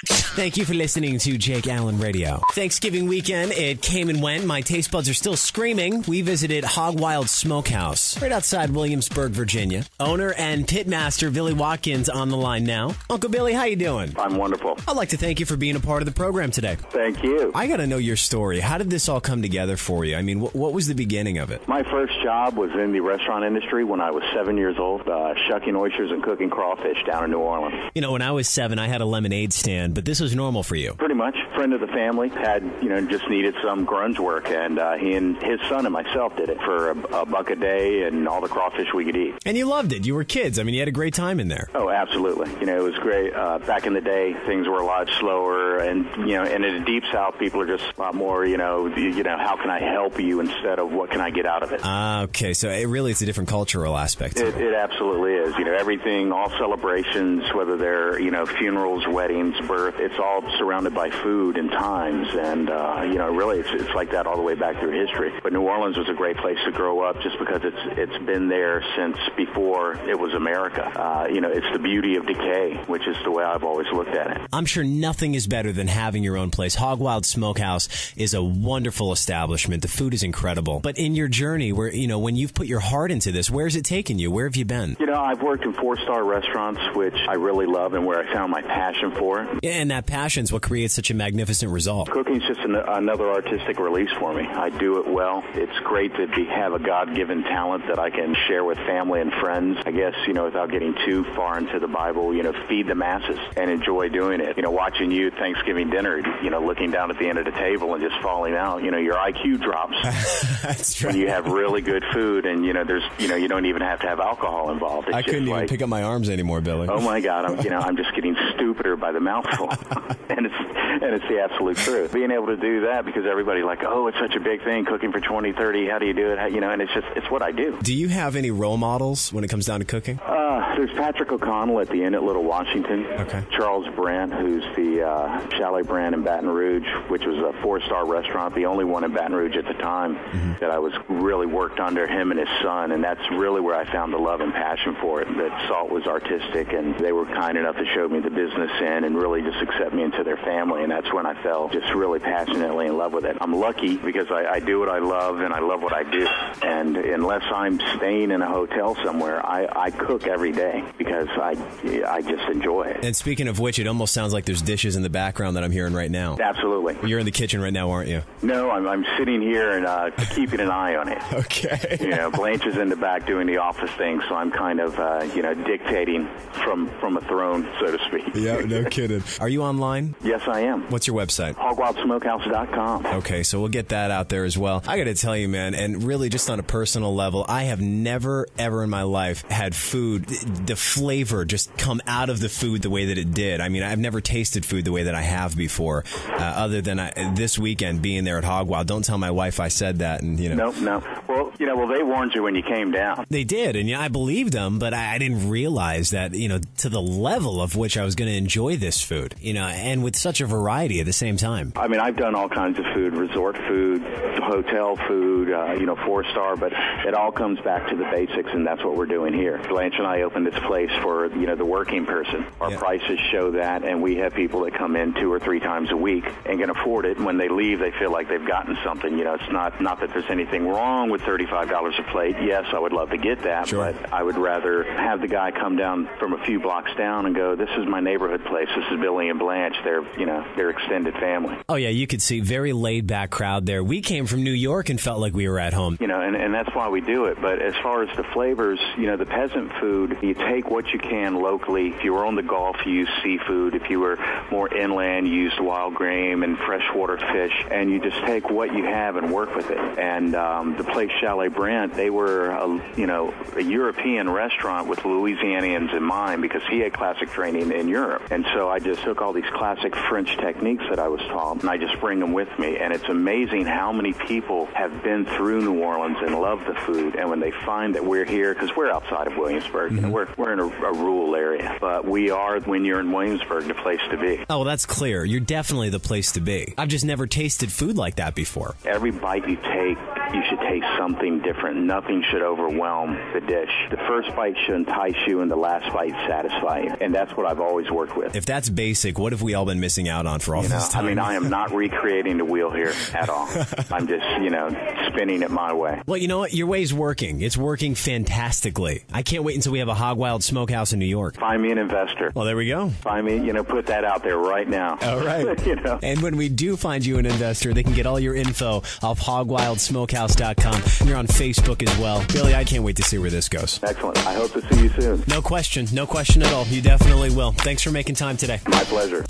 Thank you for listening to Jake Allen Radio. Thanksgiving weekend, it came and went. My taste buds are still screaming. We visited Hog Wild Smokehouse, right outside Williamsburg, Virginia. Owner and pitmaster Billy Watkins on the line now. Uncle Billy, how you doing? I'm wonderful. I'd like to thank you for being a part of the program today. Thank you. I got to know your story. How did this all come together for you? I mean, what was the beginning of it? My first job was in the restaurant industry when I was 7 years old, shucking oysters and cooking crawfish down in New Orleans. You know, when I was 7, I had a lemonade stand, but this was normal for you. Pretty much. Friend of the family had, just needed some grunge work, and he and his son and myself did it for a buck a day and all the crawfish we could eat. And you loved it. You were kids. I mean, you had a great time in there. Oh, absolutely. It was great. Back in the day, things were a lot slower, and, and in the Deep South, people are just a lot more, how can I help you instead of what can I get out of it? Okay. So it's a different cultural aspect to it. It absolutely is. Everything, all celebrations, whether they're, funerals, weddings, birth, it's all surrounded by food and times, and really it's like that all the way back through history. But New Orleans was a great place to grow up just because it's been there since before it was America. It's the beauty of decay, which is the way I've always looked at it. I'm sure nothing is better than having your own place. Hog Wild Smokehouse is a wonderful establishment. The food is incredible. But in your journey, when you've put your heart into this, where's it taken you? Where have you been? I've worked in 4-star restaurants, which I really love and where I found my passion for it. Yeah, and that passion's what creates such a magnificent result. Cooking's just another artistic release for me. I do it well. It's great to have a God-given talent that I can share with family and friends. I guess, without getting too far into the Bible, feed the masses and enjoy doing it. Watching you at Thanksgiving dinner, looking down at the end of the table and just falling out, your IQ drops. That's right. When you have really good food and, there's, you don't even have to have alcohol involved. It's I couldn't even pick up my arms anymore, Billy. Oh my God, I'm just getting stupider by the mouthful. and it's the absolute truth. Being able to do that because everybody's like, oh, it's such a big thing, cooking for 20, 30, how do you do it? And it's what I do. Do you have any role models when it comes down to cooking? There's Patrick O'Connell at the Inn at Little Washington. Okay. Charles Brandt, who's the Chalet Brandt in Baton Rouge, which was a 4-star restaurant, the only one in Baton Rouge at the time that I was really worked under, him and his son, and that's really where I found the love and passion for it, that Salt was artistic, and they were kind enough to show me the business end and really just accept me into their family, and that's when I fell just really passionately in love with it. I'm lucky because I do what I love, and I love what I do, and unless I'm staying in a hotel somewhere, I cook every day because I just enjoy it. And speaking of which, it almost sounds like there's dishes in the background that I'm hearing right now. Absolutely. You're in the kitchen right now, aren't you? No, I'm sitting here and keeping an eye on it. Okay. Blanche is in the back doing the office thing, so I'm kind of, dictating from a throne, so to speak. Yeah, no kidding. Are you online? Yes, I am. What's your website? hogwildsmokehouse.com. Okay, so we'll get that out there as well. I got to tell you, man, and really just on a personal level, I have never, ever in my life had food, the flavor just come out of the food the way that it did. I mean, I've never tasted food the way that I have before, other than this weekend being there at Hog Wild. Don't tell my wife I said that. And No. Well, they warned you when you came down. They did, and I believed them, but I didn't realize that, to the level of which I was going to enjoy this food, and with such a variety at the same time. I mean, I've done all kinds of food, resort food, hotel food, 4-star, but it all comes back to the basics, and that's what we're doing here. Blanche and I opened this place for, the working person. Our prices show that, and we have people that come in 2 or 3 times a week and can afford it, and when they leave, they feel like they've gotten something. It's not that there's anything wrong with $35 a plate. Yes, I would love to get that, sure, but I would rather have the guy come down from a few blocks down and go, this is my neighborhood place. This is Billy and Blanche. They're extended family. Oh, yeah, you could see very laid-back crowd there. We came from New York and felt like we were at home. And that's why we do it. But as far as the flavors, the peasant food, you take what you can locally. If you were on the Gulf, you use seafood. If you were more inland, you used wild game and freshwater fish. And you just take what you have and work with it. And the place Chalet Brandt, they were, a European restaurant with Louisianians in mind because he had classic training in Europe. And so I just took all these classic French techniques that I was taught, and I just bring them with me. And it's amazing how many people have been through New Orleans and love the food. And when they find that we're here, because we're outside of Williamsburg, and we're in a rural area, but we are, when you're in Williamsburg, the place to be. Oh, well, that's clear. You're definitely the place to be. I've just never tasted food like that before. Every bite you take you should taste something different. Nothing should overwhelm the dish. The first bite should entice you, and the last bite satisfy you. And that's what I've always worked with. If that's basic, what have we all been missing out on for all this time? I mean, I am not recreating the wheel here at all. I'm just, spinning it my way. Well, you know what? Your way's working. It's working fantastically. I can't wait until we have a Hog Wild Smokehouse in New York. Find me an investor. Well, there we go. Find me, put that out there right now. All right. And when we do find you an investor, they can get all your info off hogwildsmokehouse.com. You're on Facebook as well. Billy, I can't wait to see where this goes. Excellent. I hope to see you soon. No question. No question at all. You definitely will. Thanks for making time today. My pleasure.